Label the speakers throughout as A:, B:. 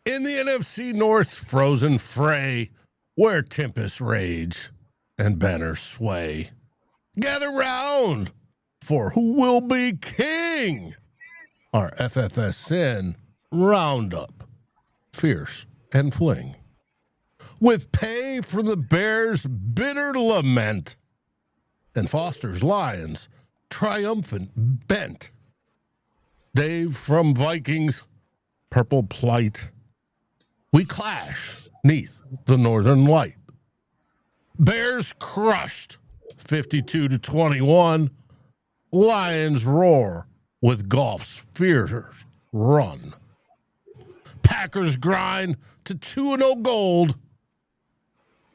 A: In the NFC North frozen fray, where tempests rage and banners sway, gather round for who will be king. Our FFSN roundup, fierce and fling, with pay for the Bears' bitter lament and Foster's Lions' triumphant bent. Dave from Vikings' purple plight, we clash neath the northern light. Bears crushed 52-21. Lions roar with golf's fierce run. Packers grind to 2-0 gold.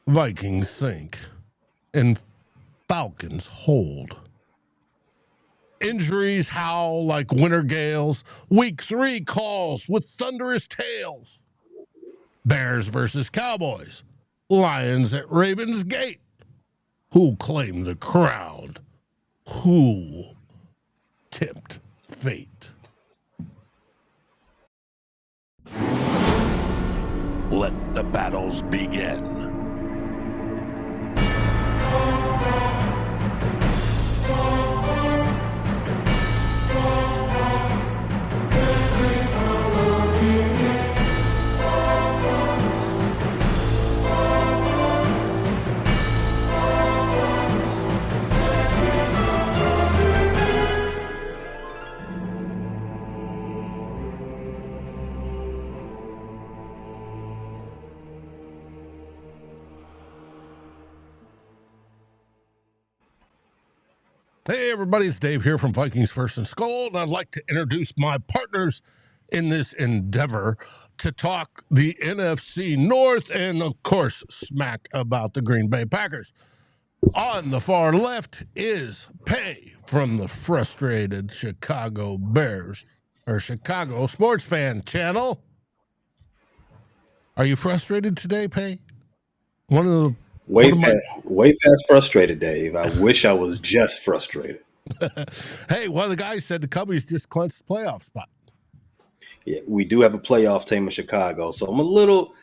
A: Vikings sink and Falcons hold. Injuries howl like winter gales. Week 3 calls with thunderous tales. Bears versus Cowboys. Lions at Ravens Gate. Who'll claim the crown? Who'll tempt fate? Let the battles begin. Hey, everybody, it's Dave here from Vikings First and Skull, and I'd like to introduce my partners in this endeavor to talk the NFC North and, of course, smack about the Green Bay Packers. On the far left is Pay from the frustrated Chicago Bears, or Chicago Sports Fan Channel. Are you frustrated today, Pay?
B: Way past frustrated, Dave. I wish I was just frustrated.
A: Hey, one of the guys said the Cubbies just clinched the playoff spot.
B: Yeah, we do have a playoff team in Chicago, so I'm a little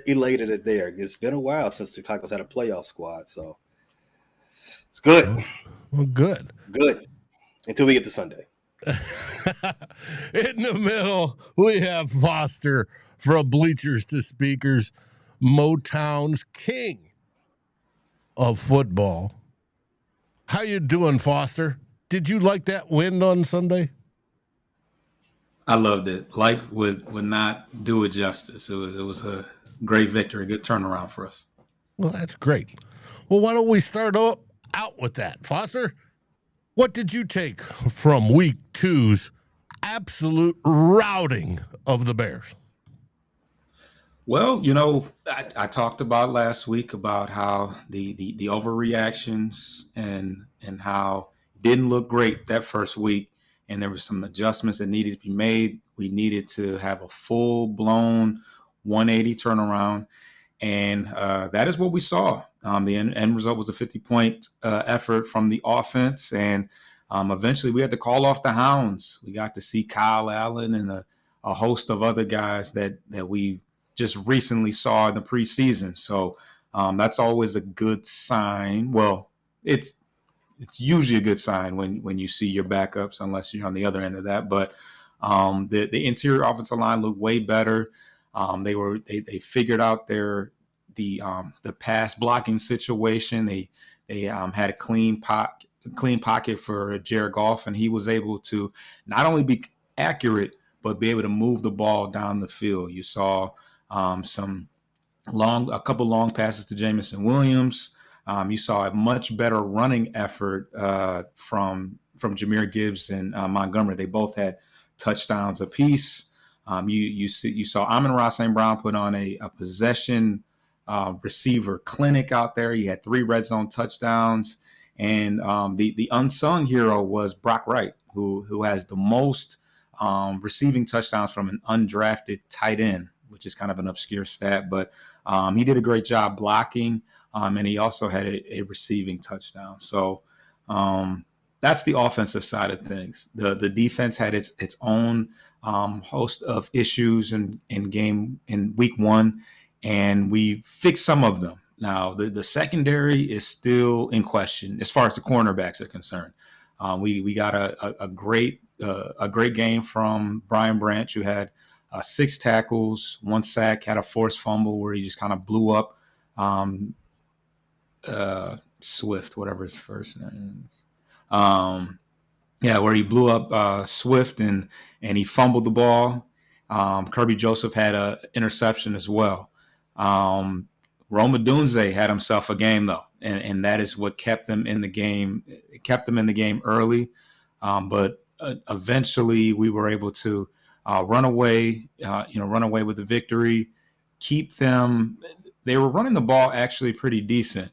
B: elated at there. It's been a while since Chicago's had a playoff squad, so it's good.
A: Well, good.
B: Good. Until we get to Sunday.
A: In the middle, we have Foster from Bleachers to Speakers, Motown's king of football. How you doing, Foster? Did you like that win on Sunday?
C: I loved it. Life would not do it justice. It was a great victory, good turnaround for us.
A: Well, that's great. Well, why don't we start out with that? Foster, what did you take from week 2's absolute routing of the Bears?
C: Well, I talked about last week about how the overreactions and how it didn't look great that first week, and there were some adjustments that needed to be made. We needed to have a full-blown 180 turnaround, and that is what we saw. The end result was a 50-point effort from the offense, and eventually we had to call off the Hounds. We got to see Kyle Allen and a host of other guys that we just recently saw in the preseason. So that's always a good sign. Well, it's usually a good sign when you see your backups, unless you're on the other end of that. But the interior offensive line looked way better. They figured out the pass blocking situation. They had a clean pocket for Jared Goff, and he was able to not only be accurate but be able to move the ball down the field. You saw a couple long passes to Jamison Williams. You saw a much better running effort from Jahmyr Gibbs and Montgomery. They both had touchdowns apiece. You saw Amon-Ra St. Brown put on a possession receiver clinic out there. He had 3 red zone touchdowns, and the unsung hero was Brock Wright, who has the most receiving touchdowns from an undrafted tight end, which is kind of an obscure stat, but he did a great job blocking, and he also had a receiving touchdown. So that's the offensive side of things. The defense had its own host of issues in week one, and we fixed some of them. Now the secondary is still in question as far as the cornerbacks are concerned. We got a great game from Brian Branch, who had 6 tackles, 1 sack, had a forced fumble where he just kind of blew up Swift, whatever his first name. Where he blew up Swift and he fumbled the ball. Kirby Joseph had an interception as well. Roma Dunze had himself a game though, and that is what kept them in the game. It kept them in the game early, but eventually we were able to run away with the victory. Keep them. They were running the ball actually pretty decent,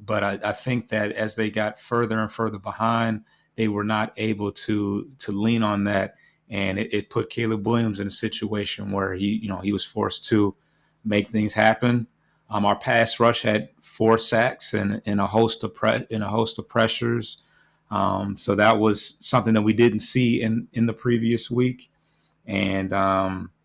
C: but I think that as they got further and further behind, they were not able to lean on that, and it put Caleb Williams in a situation where he was forced to make things happen. Our pass rush had 4 sacks and a host of pressures. So that was something that we didn't see in the previous week. And Al-Qadim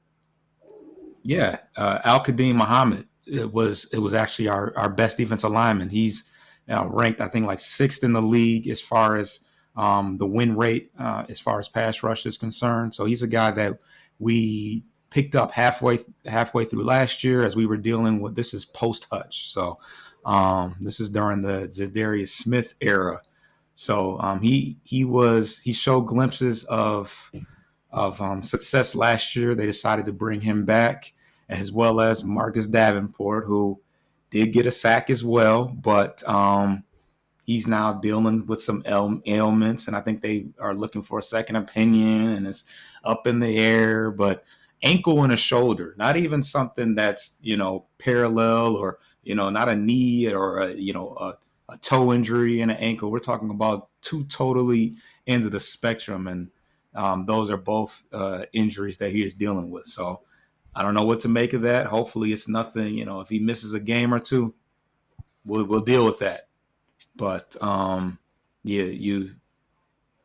C: Muhammad, it was actually our best defensive lineman. He's ranked, I think, like 6th in the league as far as the win rate, as far as pass rush is concerned. So he's a guy that we picked up halfway through last year as we were dealing with. This is post Hutch, so this is during the Zadarius Smith era. So he showed glimpses of success last year. They decided to bring him back, as well as Marcus Davenport, who did get a sack as well, but he's now dealing with some ailments, and I think they are looking for a second opinion, and it's up in the air. But ankle and a shoulder, not even something that's parallel, or not a knee or a toe injury and an ankle. We're talking about 2 totally ends of the spectrum, and those are both injuries that he is dealing with. So I don't know what to make of that. Hopefully it's nothing. If he misses a game or 2, we'll deal with that. But you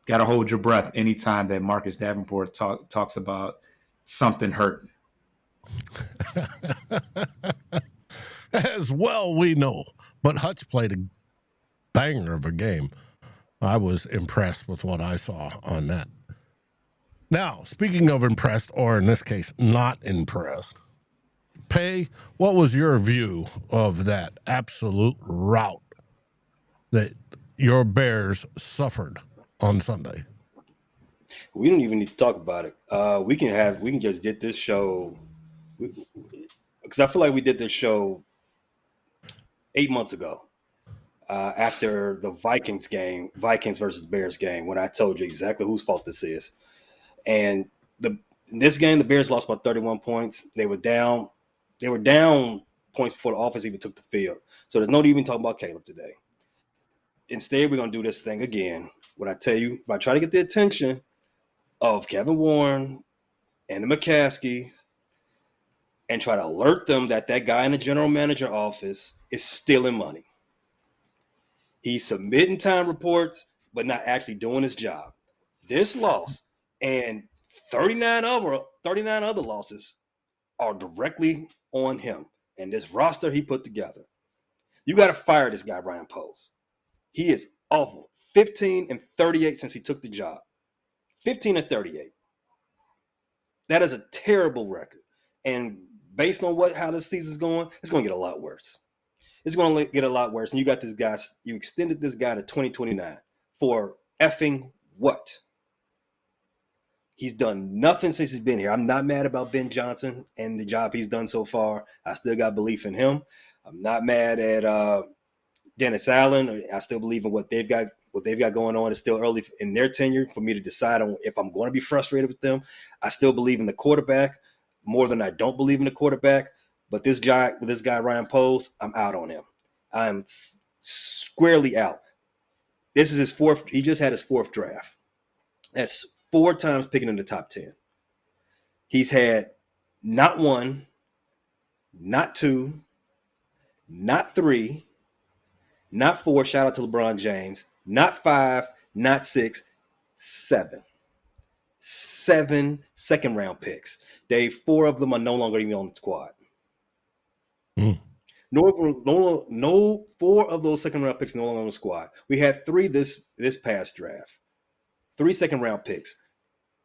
C: got to hold your breath anytime that Marcus Davenport talks about something hurting.
A: As well we know. But Hutch played a banger of a game. I was impressed with what I saw on that. Now, speaking of impressed, or in this case, not impressed, Pay, what was your view of that absolute rout that your Bears suffered on Sunday?
B: We don't even need to talk about it. We can just did this show, because I feel like we did this show 8 months ago, after the Vikings versus Bears game, when I told you exactly whose fault this is. And in this game, the Bears lost by 31 points. They were down points before the offense even took the field. So there's no need even talking about Caleb today. Instead, we're going to do this thing again. What I tell you, if I try to get the attention of Kevin Warren and the McCaskies and try to alert them that guy in the general manager office is stealing money. He's submitting time reports, but not actually doing his job. This loss and 39 other losses are directly on him and this roster he put together. You got to fire this guy, Ryan Poles. He is awful. 15-38 since he took the job. 15-38. That is a terrible record. And based on how this season's going, it's going to get a lot worse. It's going to get a lot worse. And you got this guy, you extended this guy to 2029 for effing what? He's done nothing since he's been here. I'm not mad about Ben Johnson and the job he's done so far. I still got belief in him. I'm not mad at Dennis Allen. I still believe in what they've got going on. It's still early in their tenure for me to decide on if I'm going to be frustrated with them. I still believe in the quarterback more than I don't believe in the quarterback. But this guy Ryan Poles, I'm out on him. I'm squarely out. This is his 4th. He just had his 4th draft. That's 4 times picking in the top 10. He's had not 1, not 2, not 3, not 4. Shout out to LeBron James. Not 5, not 6, 7. 7 second-round picks. Dave, 4 of them are no longer even on the squad. No, 4 of those second-round picks no longer on the squad. We had 3 this past draft. 3 second-round picks.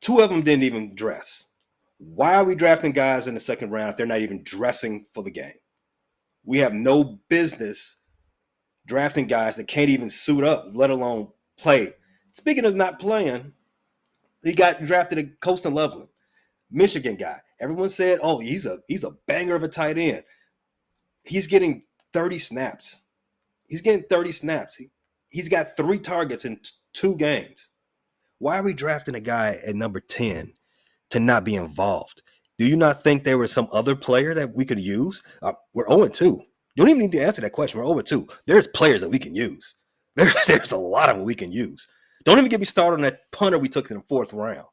B: 2 of them didn't even dress. Why are we drafting guys in the second round if they're not even dressing for the game? We have no business drafting guys that can't even suit up, let alone play. Speaking of not playing, he got drafted at Colston Loveland, Michigan guy. Everyone said, "Oh, he's a banger of a tight end." He's getting 30 snaps. He's got 3 targets in 2 games. Why are we drafting a guy at number 10 to not be involved? Do you not think there was some other player that we could use? We're 0-2. You don't even need to answer that question. We're 0-2. There's players that we can use. There's a lot of them we can use. Don't even get me started on that punter we took in the 4th round.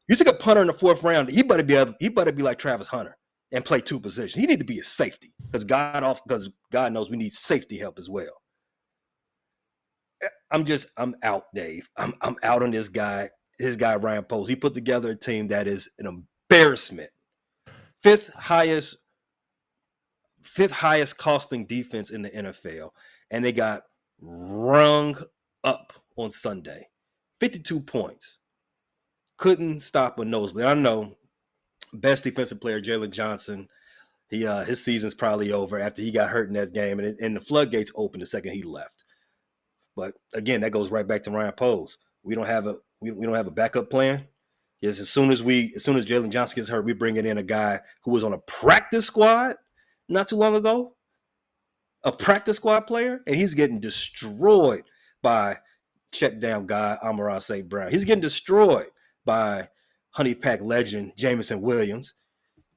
B: You took a punter in the 4th round. He better be like Travis Hunter and play 2 positions. He need to be a safety because God knows we need safety help as well. I'm out, Dave. I'm out on this guy. His guy Ryan Poles. He put together a team that is an embarrassment. 5th highest costing defense in the NFL, and they got rung up on Sunday. 52 points. Couldn't stop a nosebleed. I know. Best defensive player Jalen Johnson. His season's probably over after he got hurt in that game, and the floodgates opened the second he left. But again, that goes right back to Ryan Poles. We don't have a backup plan. Yes, as soon as Jalen Johnson gets hurt, we bring in a guy who was on a practice squad not too long ago, a practice squad player, and he's getting destroyed by check down guy Amon-Ra St. Brown. He's getting destroyed by Honey Pack legend Jameson Williams.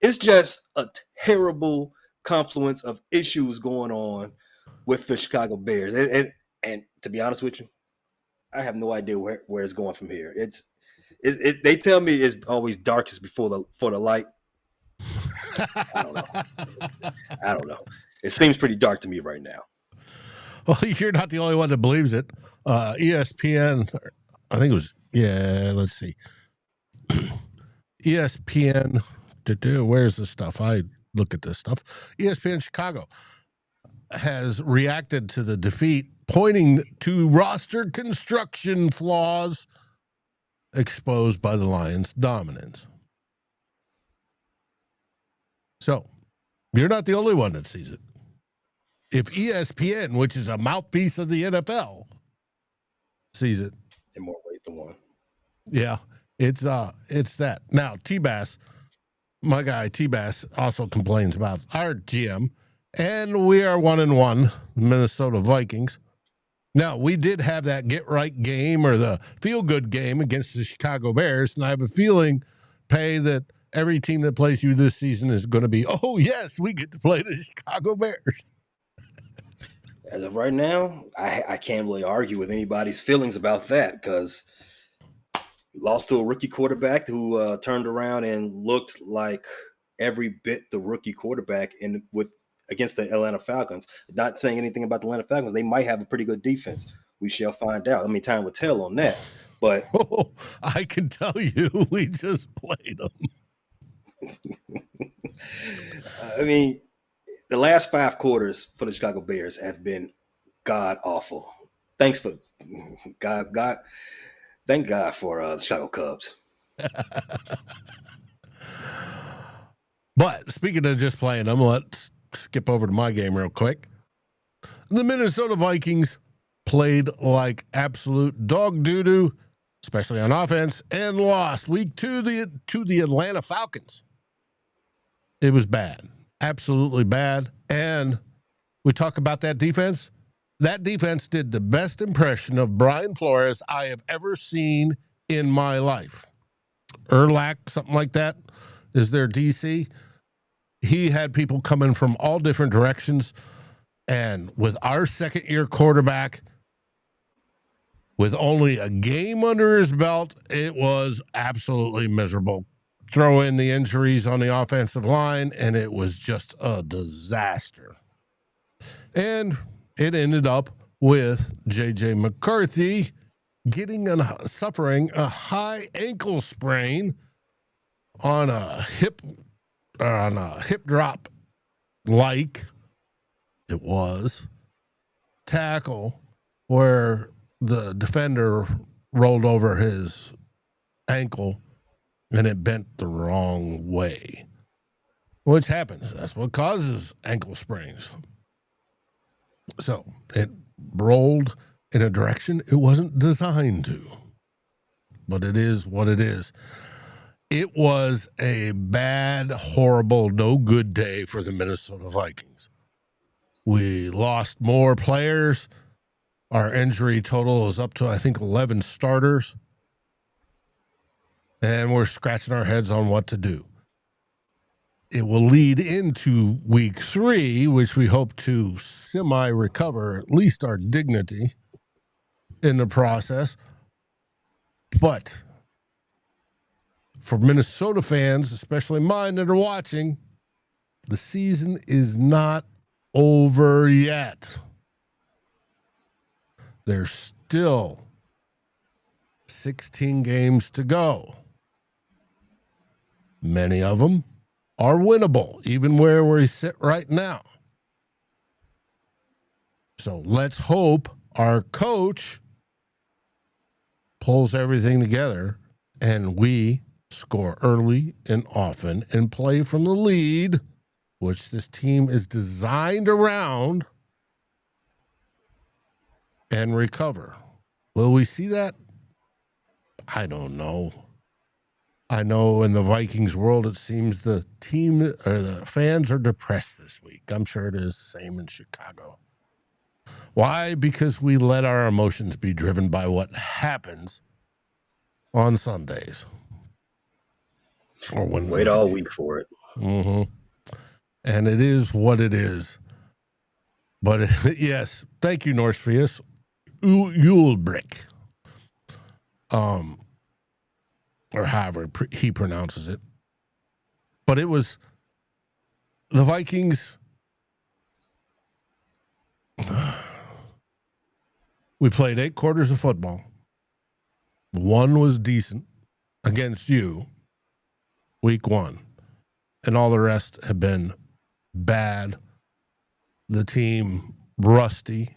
B: It's just a terrible confluence of issues going on with the Chicago Bears, and to be honest with you, I have no idea where it's going from here. They tell me it's always darkest before the light. I don't know. It seems pretty dark to me right now.
A: Well, you're not the only one that believes it. ESPN, I think it was, let's see. ESPN, where's the stuff? I look at this stuff. ESPN Chicago has reacted to the defeat, pointing to roster construction flaws exposed by the Lions' dominance. So, you're not the only one that sees it. If ESPN, which is a mouthpiece of the NFL, sees it,
B: in more ways than one.
A: Yeah, it's that. Now, T-Bass, my guy T-Bass, also complains about our GM, and we are 1-1, Minnesota Vikings. Now, we did have that get-right game or the feel-good game against the Chicago Bears, and I have a feeling, Pay, that every team that plays you this season is going to be, oh, yes, we get to play the Chicago Bears.
B: As of right now, I can't really argue with anybody's feelings about that because we lost to a rookie quarterback who turned around and looked like every bit the rookie quarterback against the Atlanta Falcons. Not saying anything about the Atlanta Falcons. They might have a pretty good defense. We shall find out. I mean, time will tell on that. But
A: I can tell you, we just played them.
B: I mean, the last 5 quarters for the Chicago Bears have been god awful. Thank God for the Chicago Cubs.
A: But speaking of just playing them, let's skip over to my game real quick. The Minnesota Vikings played like absolute dog doo-doo, especially on offense, and lost week 2 to the Atlanta Falcons. It was bad. Absolutely bad. And we talk about that defense. That defense did the best impression of Brian Flores I have ever seen in my life. Urlac, something like that, is their DC. He had people coming from all different directions. And with our second-year quarterback, with only a game under his belt, it was absolutely miserable. Throw in the injuries on the offensive line, and it was just a disaster. And it ended up with J.J. McCarthy suffering a high ankle sprain on a hip drop, like it was tackle, where the defender rolled over his ankle and it bent the wrong way, which happens. That's what causes ankle sprains. So it rolled in a direction it wasn't designed to, but it is what it is. It was a bad, horrible, no good day for the Minnesota Vikings. We lost more players. Our injury total is up to, I think, 11 starters. And we're scratching our heads on what to do. It will lead into week 3, which we hope to semi-recover at least our dignity in the process. But for Minnesota fans, especially mine that are watching, the season is not over yet. There's still 16 games to go. Many of them are winnable, even where we sit right now. So let's hope our coach pulls everything together and we score early and often and play from the lead, which this team is designed around, and recover. Will we see that? I don't know. I know in the Vikings world, it seems the team or the fans are depressed this week. I'm sure it is the same in Chicago. Why? Because we let our emotions be driven by what happens on Sundays. Or when
B: wait all week for it.
A: Mm-hmm. And it is what it is. But yes, thank you, Norsefius. Ulbrich. Or however he pronounces it. But it was the Vikings. We played 8 quarters of football. One was decent against you, week 1. And all the rest have been bad. The team rusty.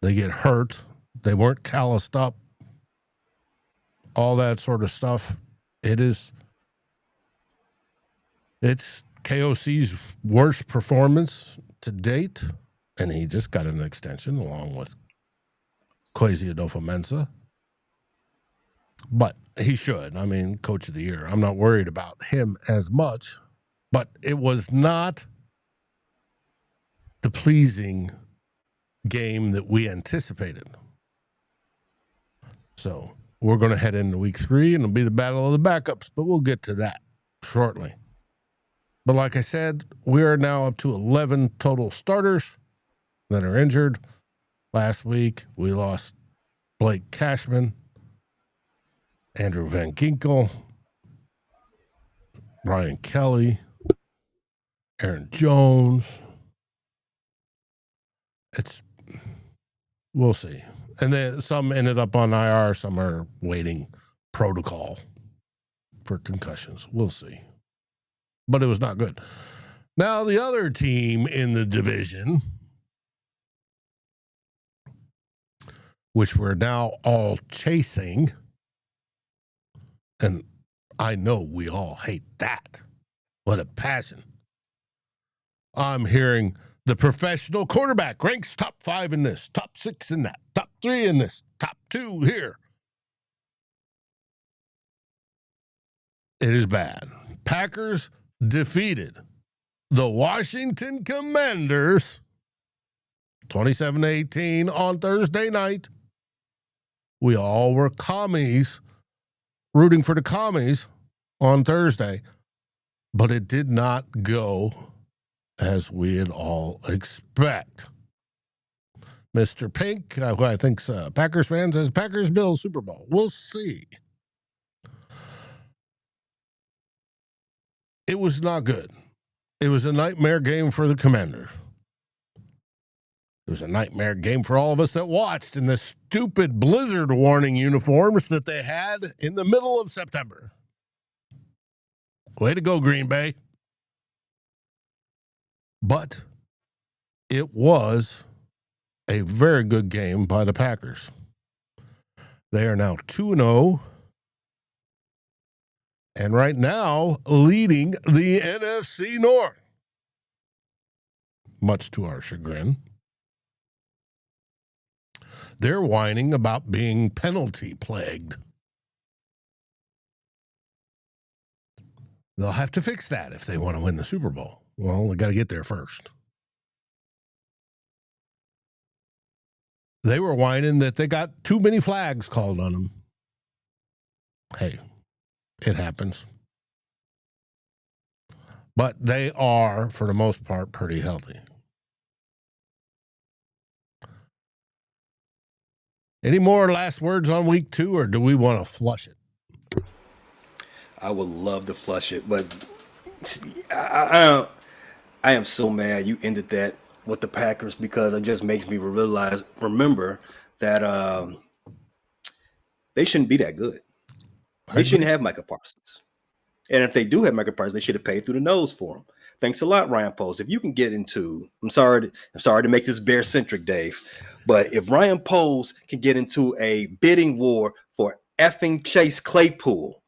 A: They get hurt. They weren't calloused up. All that sort of stuff. It's KOC's worst performance to date, and he just got an extension along with Kwesi Adolfo-Mensah. But he should. I mean, coach of the year. I'm not worried about him as much, but it was not the pleasing game that we anticipated. So we're going to head into week 3, and it'll be the battle of the backups, but we'll get to that shortly. But like I said, we are now up to 11 total starters that are injured. Last week, we lost Blake Cashman, Andrew Van Ginkel, Brian Kelly, Aaron Jones. We'll see. And then some ended up on IR, some are waiting protocol for concussions. We'll see. But it was not good. Now, the other team in the division, which we're now all chasing, and I know we all hate that. What a passion. I'm hearing the professional quarterback ranks top 5 in this, top 6 in that, top 3 in this, top 2 here. It is bad. Packers defeated the Washington Commanders 27-18 on Thursday night. We all were commies, rooting for the commies on Thursday, but it did not go as we'd all expect. Mr. Pink, who I think's Packers fan, says Packers Bills Super Bowl. We'll see. It was not good. It was a nightmare game for the Commanders. It was a nightmare game for all of us that watched in the stupid blizzard warning uniforms that they had in the middle of September. Way to go, Green Bay. But it was a very good game by the Packers. They are now 2-0. And right now, leading the NFC North. Much to our chagrin. They're whining about being penalty plagued. They'll have to fix that if they want to win the Super Bowl. Well, they got to get there first. They were whining that they got too many flags called on them. Hey, it happens. But they are, for the most part, pretty healthy. Any more last words on week 2, or do we want to flush it?
B: I would love to flush it, but I am so mad you ended that with the Packers because it just makes me remember that they shouldn't be that good. They shouldn't have Micah Parsons. And if they do have Micah Parsons, they should have paid through the nose for him. Thanks a lot, Ryan Poles. If you can get into, I'm sorry to make this bear-centric, Dave, but if Ryan Poles can get into a bidding war for effing Chase Claypool,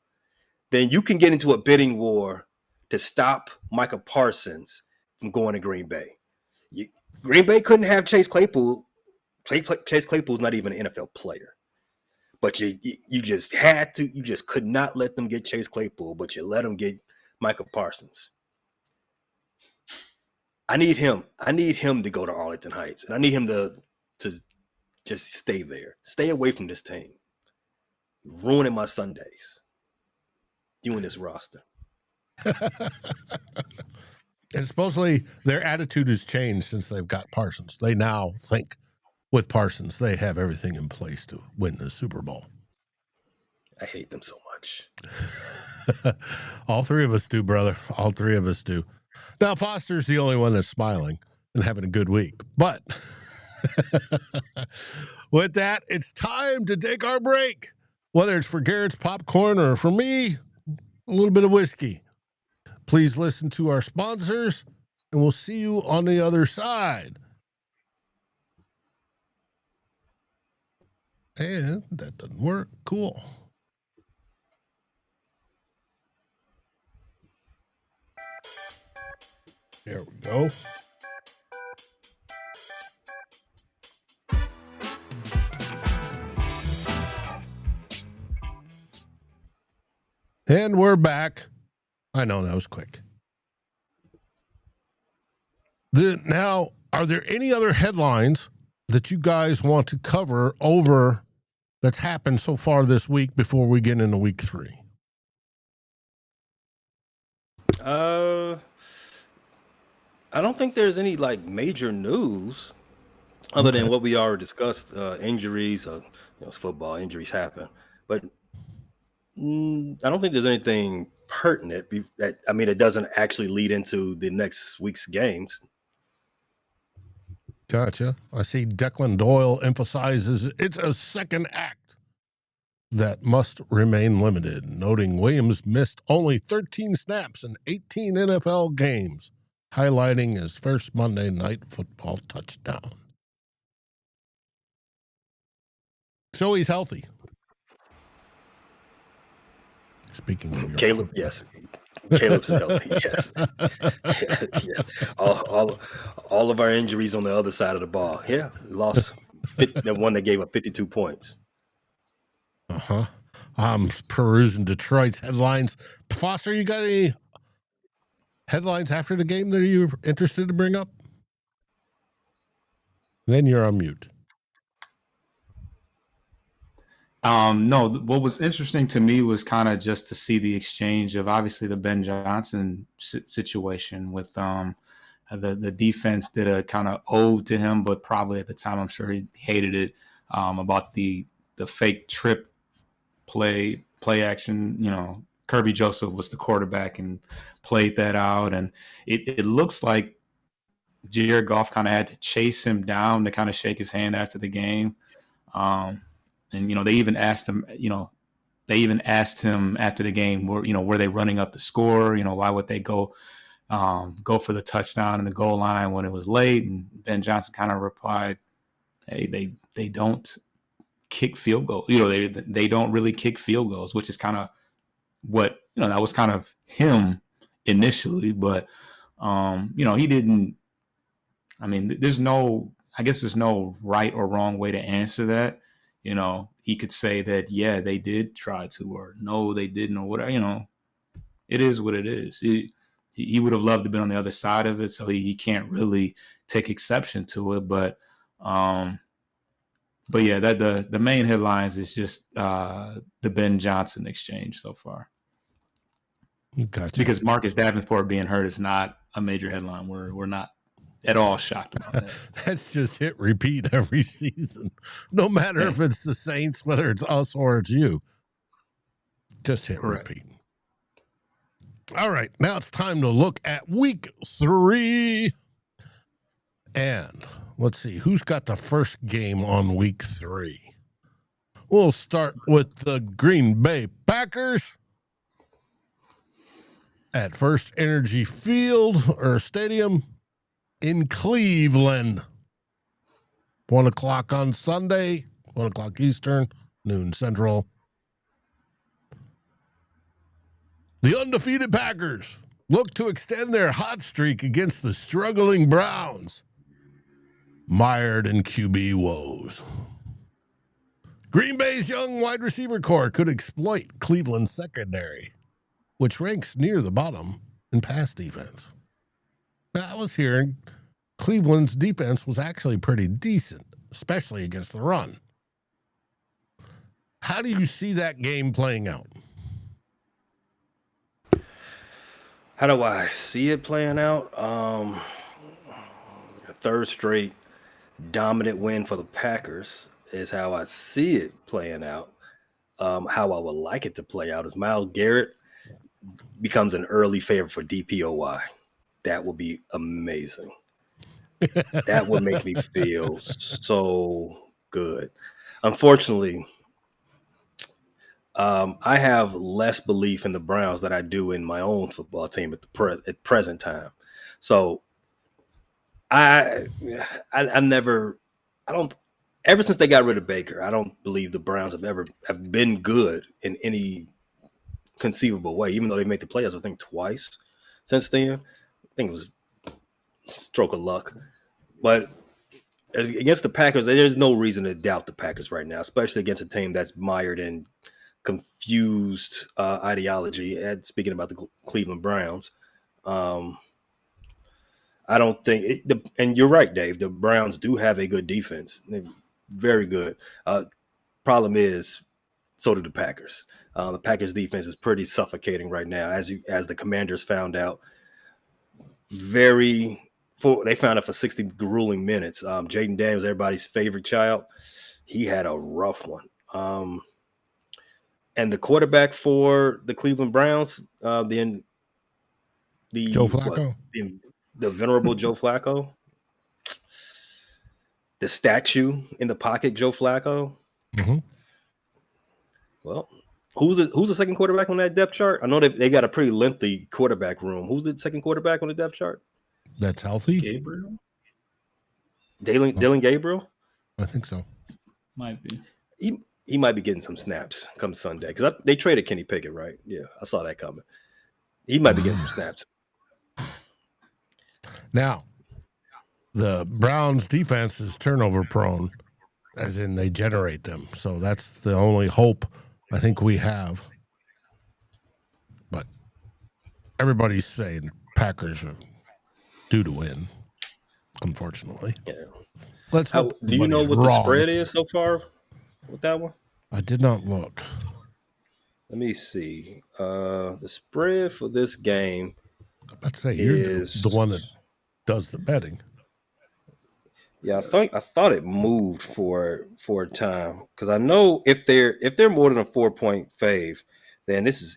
B: then you can get into a bidding war to stop Micah Parsons from going to Green Bay. Green Bay couldn't have Chase Claypool. Chase Claypool's not even an NFL player. But you just had to, you just could not let them get Chase Claypool, but you let them get Micah Parsons. I need him to go to Arlington Heights, and I need him to just stay there. Stay away from this team. Ruining my Sundays. Doing this roster.
A: And supposedly their attitude has changed since they've got Parsons. They now think with Parsons, they have everything in place to win the Super Bowl.
B: I hate them so much.
A: All three of us do, brother. All three of us do. Now, Foster's the only one that's smiling and having a good week. But with that, it's time to take our break. Whether it's for Garrett's popcorn or for me, a little bit of whiskey. Please listen to our sponsors, and we'll see you on the other side. And that doesn't work. Cool. There we go. And we're back. I know that was quick. Now, are there any other headlines that you guys want to cover over that's happened so far this week before we get into week 3?
B: I don't think there's any major news other than what we already discussed. Injuries, it's football. Injuries happen, but I don't think there's anything pertinent it doesn't actually lead into the next week's games.
A: Gotcha. I see Declan Doyle emphasizes it's a second act that must remain limited, noting Williams missed only 13 snaps in 18 NFL games, highlighting his first Monday Night Football touchdown. So he's healthy. Speaking of
B: Caleb, yes. Caleb's healthy, yes. Yes. All of our injuries on the other side of the ball. Yeah, lost the one that gave up 52 points.
A: Uh-huh. I'm perusing Detroit's headlines. Foster, you got any headlines after the game that you're interested to bring up? Then you're on mute.
C: No, what was interesting to me was kind of just to see the exchange of obviously the Ben Johnson situation with the defense did a kind of ode to him, but probably at the time I'm sure he hated it about the fake trip play action. Kirby Joseph was the quarterback and played that out, and it looks like Jared Goff kind of had to chase him down to kind of shake his hand after the game. And, they even asked him, after the game, were they running up the score? Why would they go for the touchdown and the goal line when it was late? And Ben Johnson kind of replied, hey, they don't kick field goals. They don't really kick field goals, which is kind of what, that was kind of him initially, but he didn't. I mean, there's no right or wrong way to answer that. He could say that, yeah, they did try to, or no, they didn't, or whatever. It is what it is. He would have loved to be on the other side of it, so he can't really take exception to it. But yeah, that the main headlines is just the Ben Johnson exchange so far.
A: Gotcha.
C: Because Marcus Davenport being hurt is not a major headline. We're not at all shocked about that.
A: That's just hit repeat every season, no matter if it's the Saints, whether it's us or it's you. Just hit repeat. All right, now it's time to look at week 3. And let's see, who's got the first game on week 3? We'll start with the Green Bay Packers at First Energy Field or Stadium in Cleveland. 1 o'clock on Sunday, 1 o'clock Eastern, noon Central. The undefeated Packers look to extend their hot streak against the struggling Browns, mired in QB woes. Green Bay's young wide receiver core could exploit Cleveland's secondary, which ranks near the bottom in pass defense. Now, I was hearing Cleveland's defense was actually pretty decent, especially against the run. How do you see that game playing out?
B: How do I see it playing out? A third straight dominant win for the Packers is how I see it playing out. How I would like it to play out is Myles Garrett becomes an early favorite for DPOY. That would be amazing. That would make me feel so good. Unfortunately, I have less belief in the Browns than I do in my own football team at present time. So ever since they got rid of Baker, I don't believe the Browns have been good in any conceivable way, even though they made the playoffs, I think, twice since then. I think it was a stroke of luck. But against the Packers, there's no reason to doubt the Packers right now, especially against a team that's mired in confused ideology. And speaking about the Cleveland Browns, I don't think and you're right, Dave, the Browns do have a good defense. They're very good. Problem is, so do the Packers. The Packers defense is pretty suffocating right now, as the Commanders found out. They found out for 60 grueling minutes. Jaden Daniels, everybody's favorite child, he had a rough one. And the quarterback for the Cleveland Browns, the
A: Joe Flacco,
B: the venerable Joe Flacco, the statue in the pocket, Joe Flacco.
A: Mm-hmm.
B: Well, who's the second quarterback on that depth chart? I know they got a pretty lengthy quarterback room. Who's the second quarterback on the depth chart?
A: That's healthy.
C: Gabriel?
B: Dylan Gabriel?
A: I think so.
C: Might be.
B: He might be getting some snaps come Sunday because they traded Kenny Pickett, right? Yeah, I saw that coming. He might be getting some snaps.
A: Now, the Browns defense is turnover prone, as in they generate them. So that's the only hope I think we have. But everybody's saying Packers are due to win, unfortunately.
B: Yeah.
A: Let's hope.
B: Do you know what the spread is so far with that one?
A: I did not look.
B: Let me see. The spread for this game
A: I'd say you're the one that does the betting.
B: Yeah, I thought it moved for a time because I know if they're more than a 4-point fave, then this is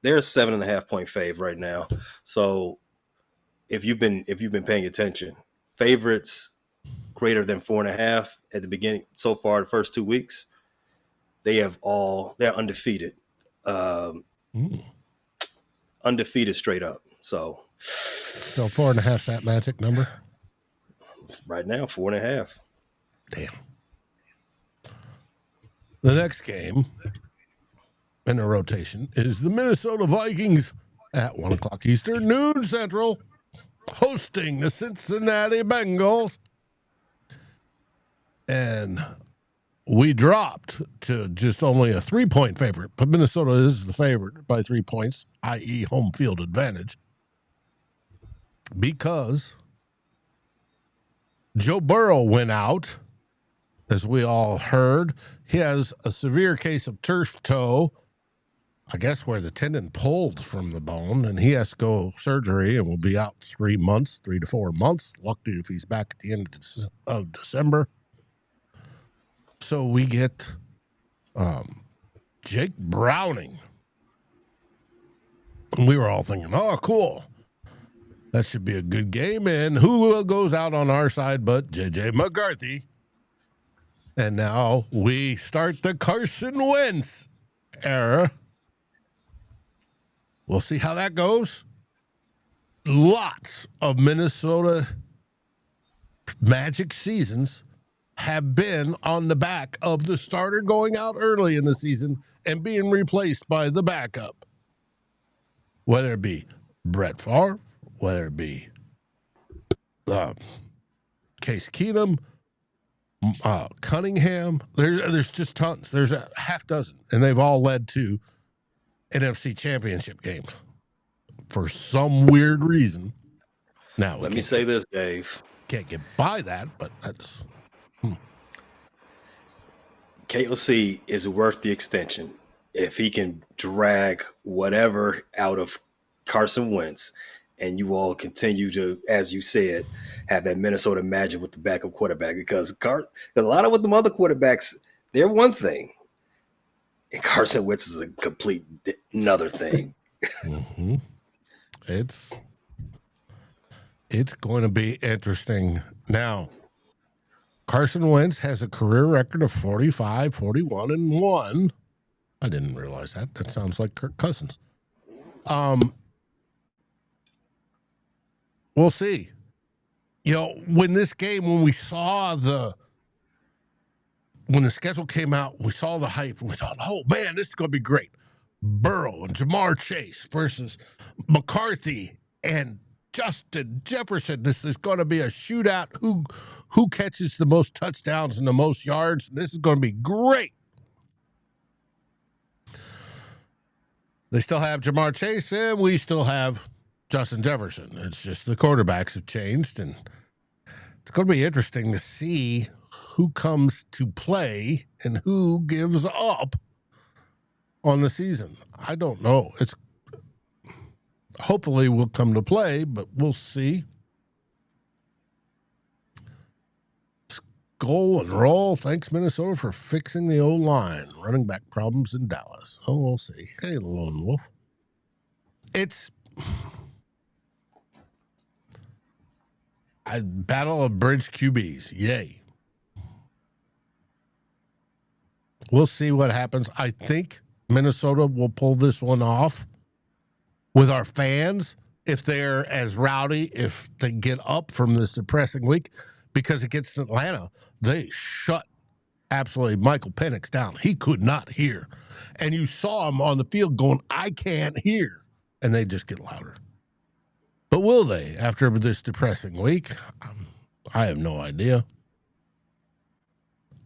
B: they're a 7.5 point fave right now. So if you've been paying attention, favorites greater than 4.5 at the beginning so far the first 2 weeks, they're undefeated. Undefeated straight up. So
A: 4.5's that magic number?
B: Right now, 4.5.
A: Damn. The next game in the rotation is the Minnesota Vikings at 1 o'clock Eastern, noon Central, hosting the Cincinnati Bengals. And we dropped to just only a 3-point favorite, but Minnesota is the favorite by 3 points, i.e. home field advantage, because Joe Burrow went out, as we all heard. He has a severe case of turf toe, I guess where the tendon pulled from the bone, and he has to go surgery and will be out 3 to 4 months. Lucky if he's back at the end of December. So we get Jake Browning. And we were all thinking, oh, cool. That should be a good game. And who goes out on our side but J.J. McCarthy? And now we start the Carson Wentz era. We'll see how that goes. Lots of Minnesota Magic seasons have been on the back of the starter going out early in the season and being replaced by the backup. Whether it be Brett Favre, whether it be Case Keenum, Cunningham, there's just tons. There's a half dozen, and they've all led to NFC championship games for some weird reason. Now,
B: let me say this, Dave.
A: Can't get by that, but that's...
B: KOC is worth the extension if he can drag whatever out of Carson Wentz, and you all continue to, as you said, have that Minnesota magic with the backup quarterback, because a lot of what the other quarterbacks, they're one thing, and Carson Wentz is a complete another thing.
A: Mm-hmm. It's going to be interesting. Now, Carson Wentz has a career record of 45, 41, and 1. I didn't realize that. That sounds like Kirk Cousins. We'll see. You know, when the schedule came out, we saw the hype, and we thought, oh, man, this is going to be great. Burrow and Jamar Chase versus McCarthy and Justin Jefferson. This is going to be a shootout. Who catches the most touchdowns and the most yards? This is going to be great. They still have Jamar Chase, and we still have Justin Jefferson. It's just the quarterbacks have changed, and it's going to be interesting to see who comes to play and who gives up on the season. I don't know. Hopefully we'll come to play, but we'll see. Goal and roll. Thanks, Minnesota, for fixing the O-line. Running back problems in Dallas. Oh, we'll see. Hey, Lone Wolf. It's a battle of bridge QBs. Yay. We'll see what happens. I think Minnesota will pull this one off with our fans if they're as rowdy, if they get up from this depressing week. Because against Atlanta, they shut absolutely Michael Penix down. He could not hear. And you saw him on the field going, I can't hear. And they just get louder. But will they after this depressing week? I have no idea.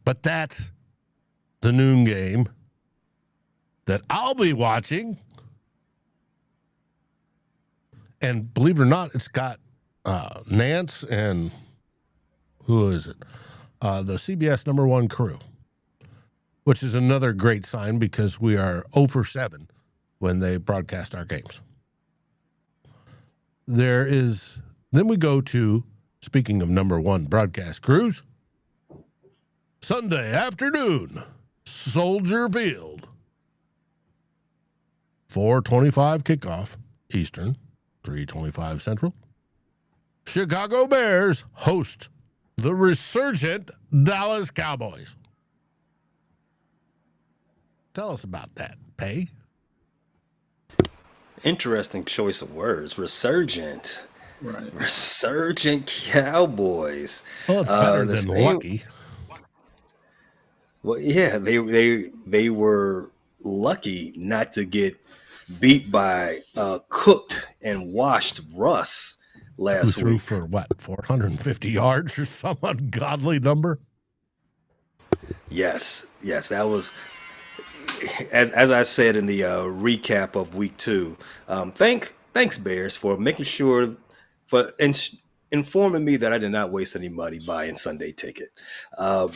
A: But that's the noon game that I'll be watching. And believe it or not, it's got Nance and... who is it? The CBS number 1 crew, which is another great sign because we are 0 for 7 when they broadcast our games. Then we go to, speaking of number 1 broadcast crews, Sunday afternoon, Soldier Field, 4:25 kickoff Eastern, 3:25 Central. Chicago Bears host the resurgent Dallas Cowboys. Tell us about that, Pay.
B: Interesting choice of words. Resurgent.
C: Right.
B: Resurgent Cowboys.
A: Well, it's better
B: The
A: than
B: same.
A: lucky.
B: Well, yeah, they were lucky not to get beat by cooked and washed Russ
A: Who
B: last
A: threw
B: week.
A: for what, 450 yards or some ungodly number?
B: Yes, that was as I said in the recap of week 2. Thanks Bears for making sure for informing me that I did not waste any money buying Sunday ticket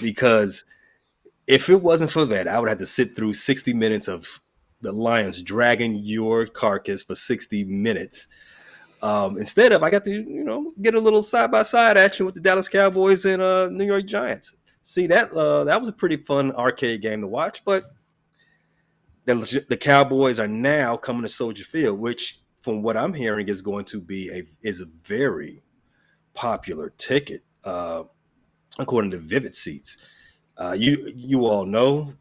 B: because if it wasn't for that, I would have to sit through 60 minutes of the Lions dragging your carcass for 60 minutes. Instead of I got to, get a little side-by-side action with the Dallas Cowboys and New York Giants. See, that was a pretty fun arcade game to watch, but the Cowboys are now coming to Soldier Field, which from what I'm hearing is going to be a very popular ticket, according to Vivid Seats. You all know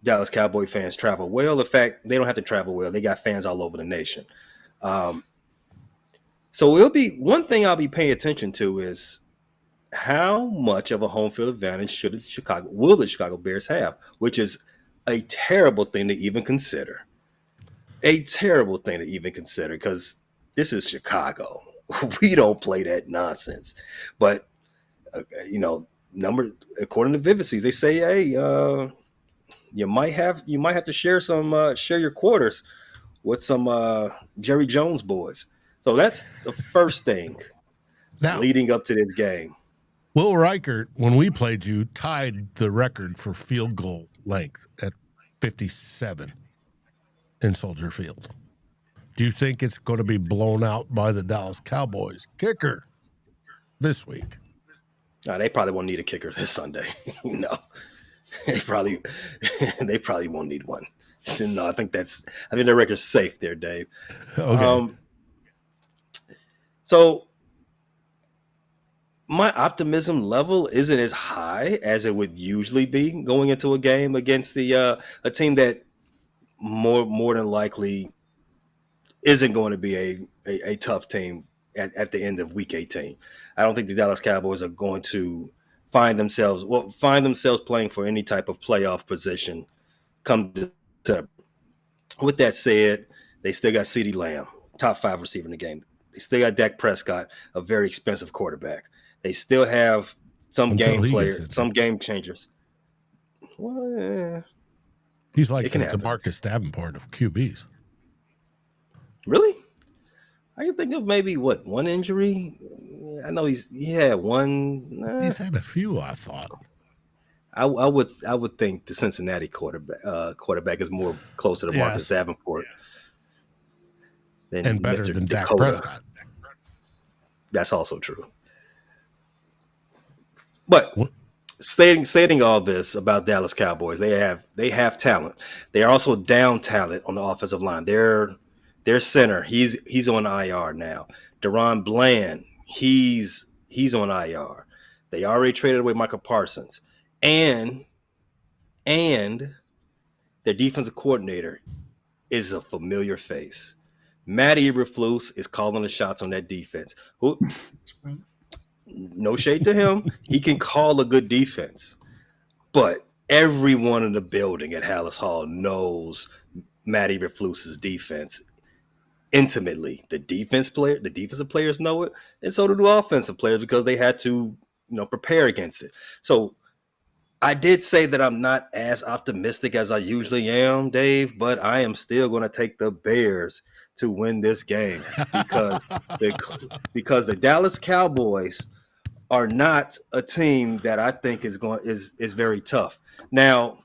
B: Dallas Cowboy fans travel well. In fact, they don't have to travel well. They got fans all over the nation. So it'll be one thing I'll be paying attention to is how much of a home field advantage will the Chicago Bears have, which is a terrible thing to even consider. A terrible thing to even consider because this is Chicago. We don't play that nonsense. But according to Vivid Seats, they say, hey, you might have to share your quarters with some Jerry Jones boys. So that's the first thing
A: Now,
B: leading up to this game.
A: Will Reichert, when we played you, tied the record for field goal length at 57 in Soldier Field. Do you think it's going to be blown out by the Dallas Cowboys kicker this week?
B: No, they probably won't need a kicker this Sunday. No, they probably won't need one. So, no, I think their record's safe there, Dave.
A: Okay.
B: So my optimism level isn't as high as it would usually be going into a game against a team that more than likely isn't going to be a tough team at the end of week 18. I don't think the Dallas Cowboys are going to find themselves playing for any type of playoff position come December. With that said, they still got CeeDee Lamb, top 5 receiver in the game. They still got Dak Prescott, a very expensive quarterback. They still have some game changers. Well,
A: he's like the DeMarcus Davenport of QBs.
B: Really? I can think of maybe one injury. I know he had one.
A: He's had a few, I thought.
B: I would think the Cincinnati quarterback is more closer to Marcus Davenport
A: and better
B: Mr.
A: than Dak
B: Dakota.
A: Prescott.
B: That's also true. But stating all this about Dallas Cowboys, they have talent. They are also down talent on the offensive line. Their center, he's on IR now. Deron Bland, he's on IR. They already traded away Michael Parsons. And their defensive coordinator is a familiar face. Matty Eberflus is calling the shots on that defense. No shade to him. He can call a good defense. But everyone in the building at Hallis Hall knows Matty Eberflus's defense intimately. The defensive players know it, and so do the offensive players because they had to, prepare against it. So I did say that I'm not as optimistic as I usually am, Dave, but I am still going to take the Bears to win this game because the Dallas Cowboys are not a team that I think is very tough. Now,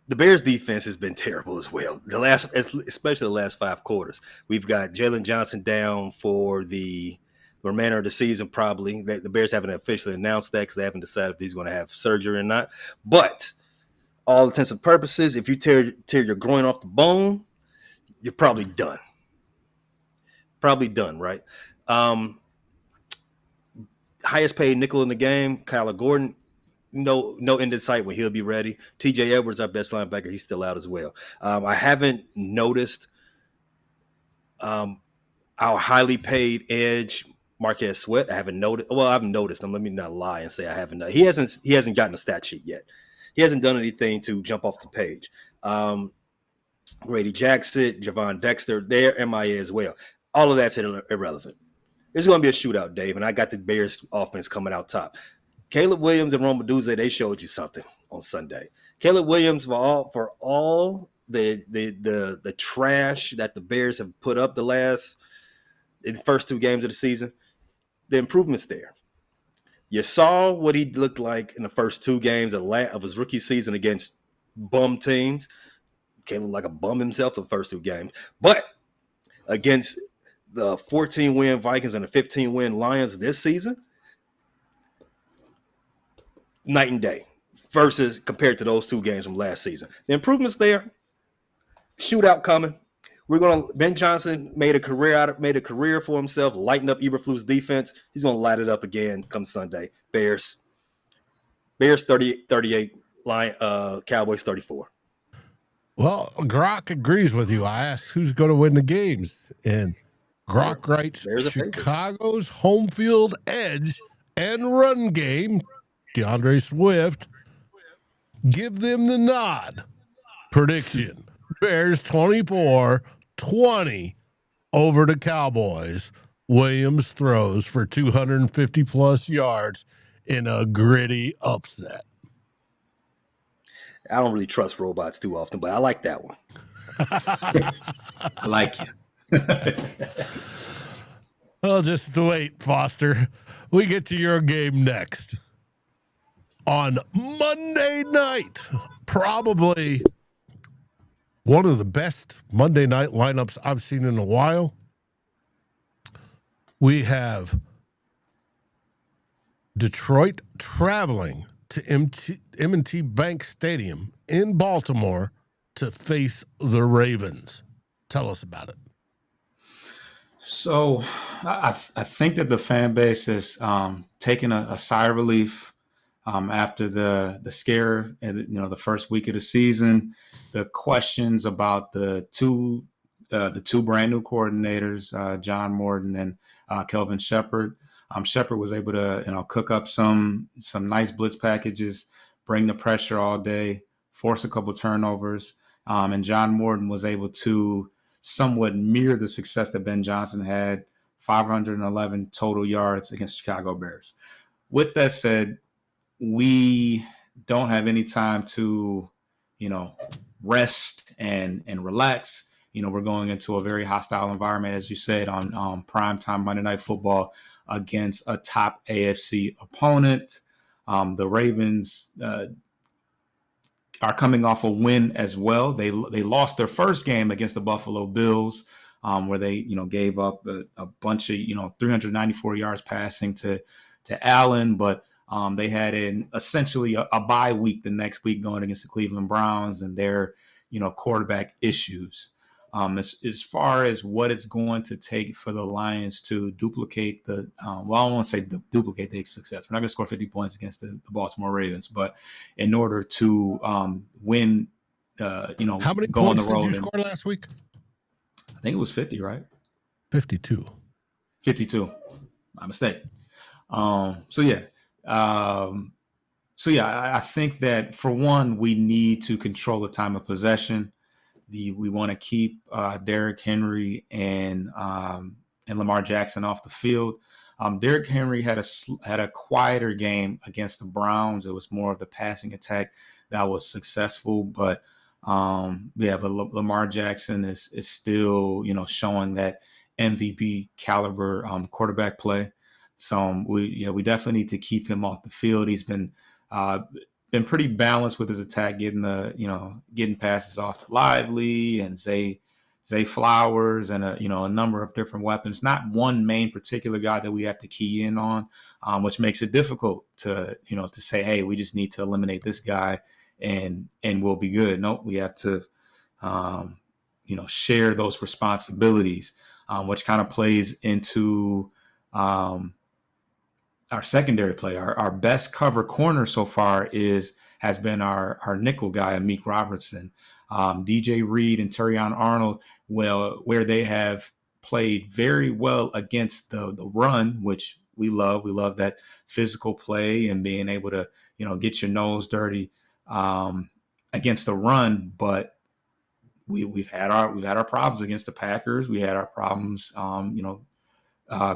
B: the Bears defense has been terrible as well. Especially the last 5 quarters. We've got Jalen Johnson down for the remainder of the season, probably. The Bears haven't officially announced that because they haven't decided if he's going to have surgery or not. But all intents and purposes, if you tear your groin off the bone, you're probably done. Probably done, right? Highest paid nickel in the game, Kyler Gordon. No end in sight when he'll be ready. TJ Edwards, our best linebacker, he's still out as well. I haven't noticed our highly paid edge Marquez Sweat. I haven't noticed. Well, I've noticed him. Let me not lie and say I haven't. He hasn't gotten a stat sheet yet. He hasn't done anything to jump off the page. Grady Jackson, Javon Dexter, they're MIA as well. All of that's irrelevant. It's going to be a shootout, Dave, and I got the Bears offense coming out top. Caleb Williams and Rome Odunze, they showed you something on Sunday. Caleb Williams, for all the trash that the Bears have put up in the first 2 games of the season, the improvement's there. You saw what he looked like in the first 2 games of his rookie season against bum teams. Caleb like a bum himself the first 2 games. But against the 14-win Vikings and the 15-win Lions this season, night and day versus compared to those 2 games from last season. The improvement's there. Shootout coming. Ben Johnson made a career for himself, lighting up Eberflus defense. He's going to light it up again come Sunday. Bears 38, Cowboys 34.
A: Well, Grok agrees with you. I asked who's going to win the games, and Grok writes Chicago's home field edge and run game, DeAndre Swift, give them the nod. Prediction, Bears 24-20 over the Cowboys. Williams throws for 250-plus yards in a gritty upset.
B: I don't really trust robots too often, but I like that one.
C: I like you.
A: Well, just wait, Foster. We get to your game next. On Monday night, probably one of the best Monday night lineups I've seen in a while. We have Detroit traveling to M&T Bank Stadium in Baltimore to face the Ravens. Tell us about it.
C: So I think that the fan base is taking a sigh of relief after the scare and the first week of the season. The questions about the two brand new coordinators, John Morton and Kelvin Shepard. Shepard was able to cook up some nice blitz packages, bring the pressure all day, force a couple turnovers, and John Morton was able to somewhat mirror the success that Ben Johnson had, 511 total yards against the Chicago Bears. With that said, we don't have any time to, rest and relax. We're going into a very hostile environment, as you said, on primetime Monday Night Football against a top AFC opponent. The Ravens are coming off a win as well. They lost their first game against the Buffalo Bills, where they gave up a bunch of 394 yards passing to Allen, but they had essentially a bye week the next week going against the Cleveland Browns and their quarterback issues. As far as what it's going to take for the Lions to duplicate I don't want to say duplicate the success. We're not going to score 50 points against the Baltimore Ravens, but in order to win,
A: how many points did you score last week?
C: I think it was 50, right?
A: 52.
C: 52. My mistake. I think that for one, we need to control the time of possession. We want to keep Derrick Henry and Lamar Jackson off the field. Derrick Henry had a quieter game against the Browns. It was more of the passing attack that was successful, but Lamar Jackson is still showing that MVP caliber quarterback play. So we definitely need to keep him off the field. He's been pretty balanced with his attack, getting passes off to Lively and Zay Flowers and a number of different weapons. Not one main particular guy that we have to key in on, which makes it difficult to say, hey, we just need to eliminate this guy and we'll be good. No, we have to share those responsibilities, which kind of plays into our secondary play. Our best cover corner so far has been our nickel guy, Amik Robertson. DJ Reed and Terrion Arnold, where they have played very well against the run, which we love. We love that physical play and being able to, get your nose dirty against the run. But we've had our problems against the Packers. We had our problems,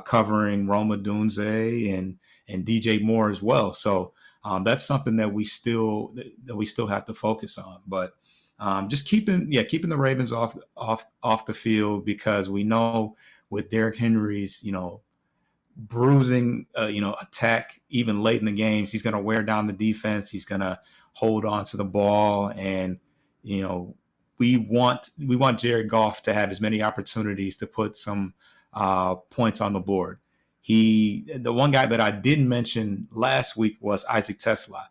C: covering Roma Dunze and DJ Moore as well. So that's something that we still have to focus on. But just keeping the Ravens off the field, because we know with Derrick Henry's bruising attack even late in the games, he's going to wear down the defense. He's going to hold on to the ball, and we want Jared Goff to have as many opportunities to put some points on the board. The one guy that I didn't mention last week was Isaac Tesla.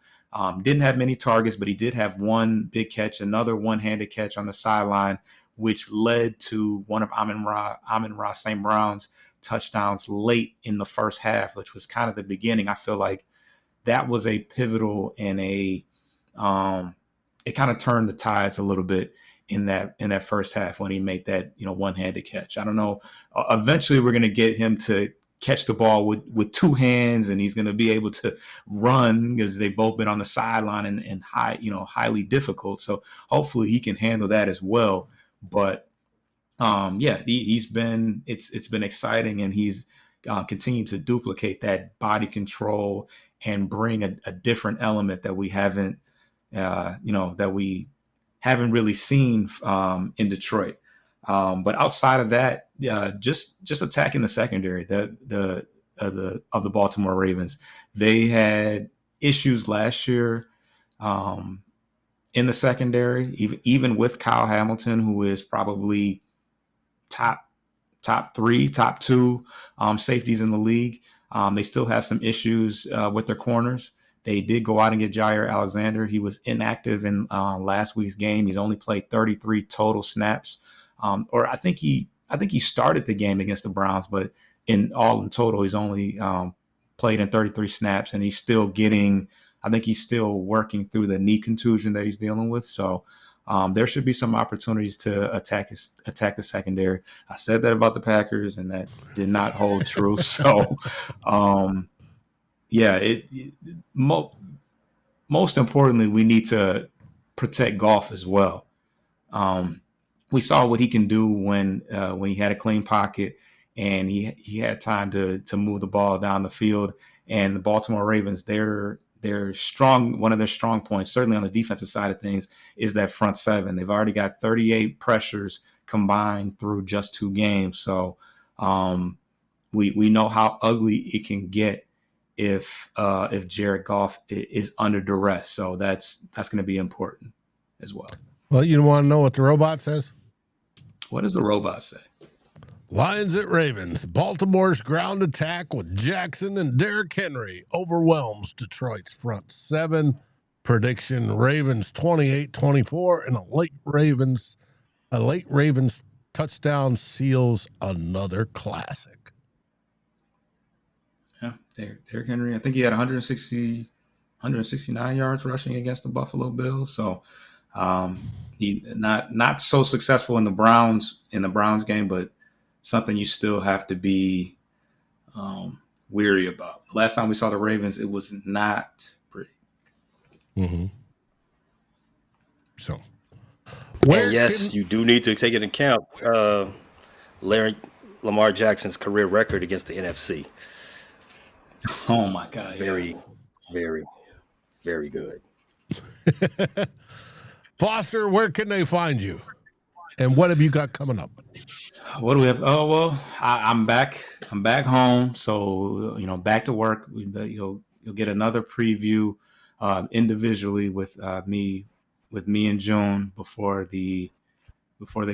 C: Didn't have many targets, but he did have one big catch, another one-handed catch on the sideline, which led to one of Amon-Ra St. Brown's touchdowns late in the first half, which was kind of the beginning. I feel like that was a pivotal and it kind of turned the tides a little bit in that first half when he made that one-handed catch. I don't know. Eventually, we're going to get him to catch the ball with two hands, and he's going to be able to run, because they've both been on the sideline and highly difficult. So hopefully he can handle that as well. But it's been exciting, and he's continued to duplicate that body control and bring a different element that we haven't really seen in Detroit. But outside of that, just attacking the secondary, the Baltimore Ravens, they had issues last year in the secondary, even with Kyle Hamilton, who is probably top three, top two safeties in the league. They still have some issues with their corners. They did go out and get Jair Alexander. He was inactive in last week's game. He's only played 33 total snaps. Or I think he started the game against the Browns, but in total, he's only played in 33 snaps, and he's still working through the knee contusion that he's dealing with. So there should be some opportunities to attack the secondary. I said that about the Packers, and that did not hold true. So, most importantly, we need to protect Goff as well. We saw what he can do when he had a clean pocket and he had time to move the ball down the field. And the Baltimore Ravens, their strong, one of their strong points, certainly on the defensive side of things, is that front seven. They've already got 38 pressures combined through just 2 games. So we know how ugly it can get if Jared Goff is under duress. So that's going to be important as well.
A: Well, you want to know what the robot says?
C: What does the robot say?
A: Lions at Ravens. Baltimore's ground attack with Jackson and Derrick Henry overwhelms Detroit's front seven. Prediction: Ravens 28-24, and a late Ravens touchdown seals another classic.
C: Yeah, Derrick Henry. I think he had 169 yards rushing against the Buffalo Bills. So he not so successful in the Browns game, but something you still have to be weary about. Last time we saw the Ravens, it was not pretty.
A: Mm-hmm. So,
B: you do need to take into account Lamar Jackson's career record against the NFC.
C: Oh my God!
B: Very, very, very good.
A: Foster, where can they find you? And what have you got coming up?
C: What do we have? Oh, well, I'm back. I'm back home. So, back to work. You'll get another preview individually with me and June before the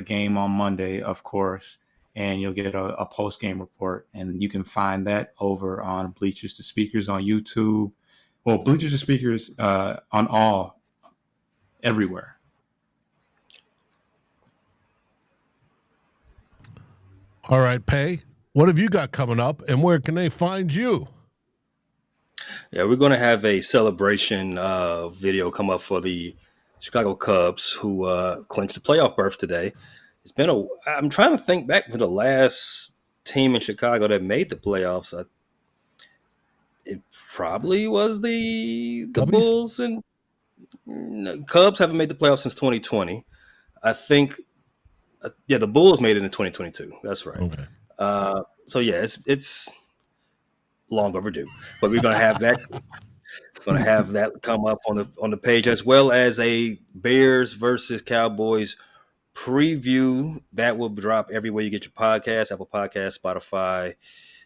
C: game on Monday, of course. And you'll get a post-game report. And you can find that over on Bleachers to Speakers on YouTube. Well, Bleachers to Speakers on everywhere.
A: All right, Pay, what have you got coming up, and where can they find you?
B: Yeah, we're going to have a celebration video come up for the Chicago Cubs, who clinched the playoff berth today. I'm trying to think back for the last team in Chicago that made the playoffs. It probably was the
A: Cubbies?
B: Bulls, and Cubs haven't made the playoffs since 2020. I think, the Bulls made it in 2022. That's right.
A: Okay.
B: So yeah, it's long overdue, but we're going to have that. Going to have that come up on the page, as well as a Bears versus Cowboys preview that will drop everywhere you get your podcast: Apple Podcasts, Spotify,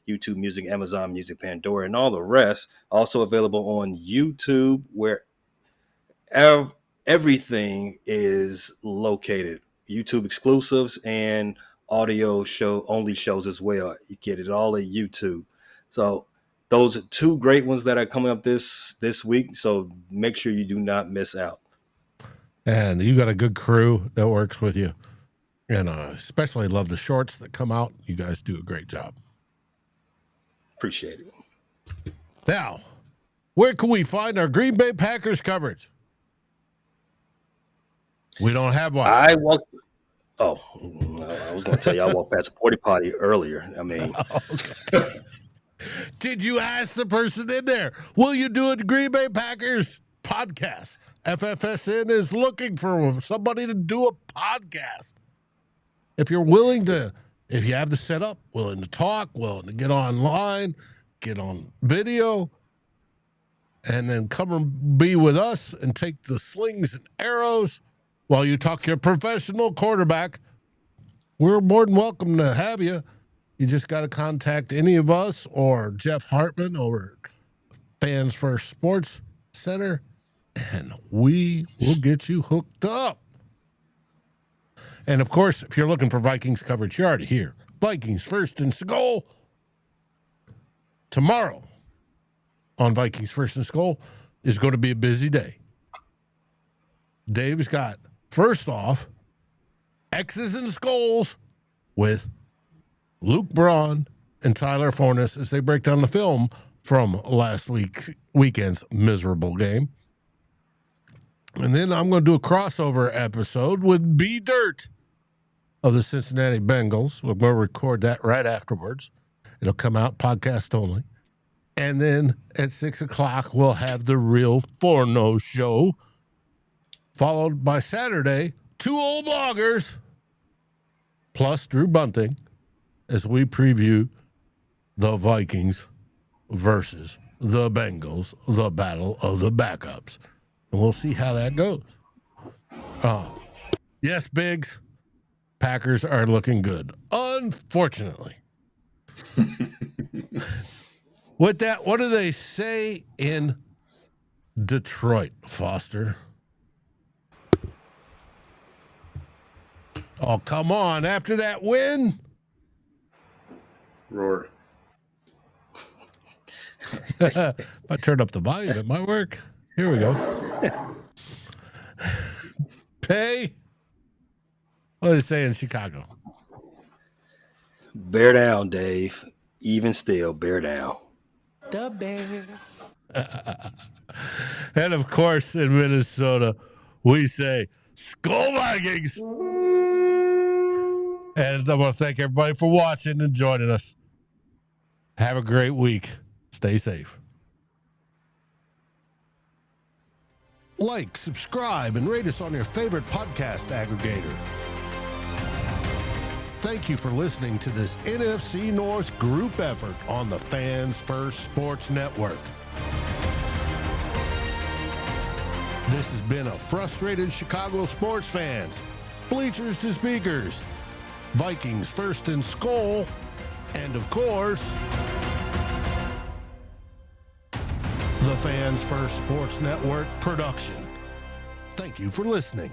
B: YouTube Music, Amazon Music, Pandora, and all the rest. Also available on YouTube, where everything is located. YouTube exclusives and audio show only shows as well. You get it all at YouTube. So those are two great ones that are coming up this week. So make sure you do not miss out.
A: And you got a good crew that works with you. And especially love the shorts that come out. You guys do a great job.
B: Appreciate it.
A: Now, where can we find our Green Bay Packers coverage? We don't have one.
B: I was going to tell you, I walked past a porta potty earlier. I mean,
A: Okay. Did you ask the person in there, will you do a Green Bay Packers podcast? FFSN is looking for somebody to do a podcast. If you're willing to, if you have the setup, willing to talk, willing to get online, get on video, and then come and be with us and take the slings and arrows while you talk your professional quarterback, we're more than welcome to have you. You just got to contact any of us or Jeff Hartman over Fans First Sports Center, and we will get you hooked up. And, of course, if you're looking for Vikings coverage, you're already here. Vikings First and Skol. Tomorrow on Vikings First and Skol is going to be a busy day. Dave's got, first off, X's and Skulls with Luke Braun and Tyler Fornes as they break down the film from last weekend's miserable game. And then I'm going to do a crossover episode with B Dirt of the Cincinnati Bengals. We're going to record that right afterwards. It'll come out podcast only. And then at 6 o'clock, we'll have the Real Forno show, followed by Saturday, two old bloggers, plus Drew Bunting, as we preview the Vikings versus the Bengals, the battle of the backups. And we'll see how that goes. Yes, Biggs, Packers are looking good. Unfortunately. With that, what do they say in Detroit, Foster? Oh, come on. After that win?
C: Roar.
A: If I turn up the volume, it might work. Here we go. Pay. What do they say in Chicago?
B: Bear down, Dave. Even still, bear down.
D: The Bears.
A: And, of course, in Minnesota, we say, Skol Vikings! And I want to thank everybody for watching and joining us. Have a great week. Stay safe. Like, subscribe, and rate us on your favorite podcast aggregator. Thank you for listening to this NFC North group effort on the Fans First Sports Network. This has been a frustrated Chicago sports fans, Bleachers to Speakers, Vikings First and Skol, and of course, the Fans First Sports Network production. Thank you for listening.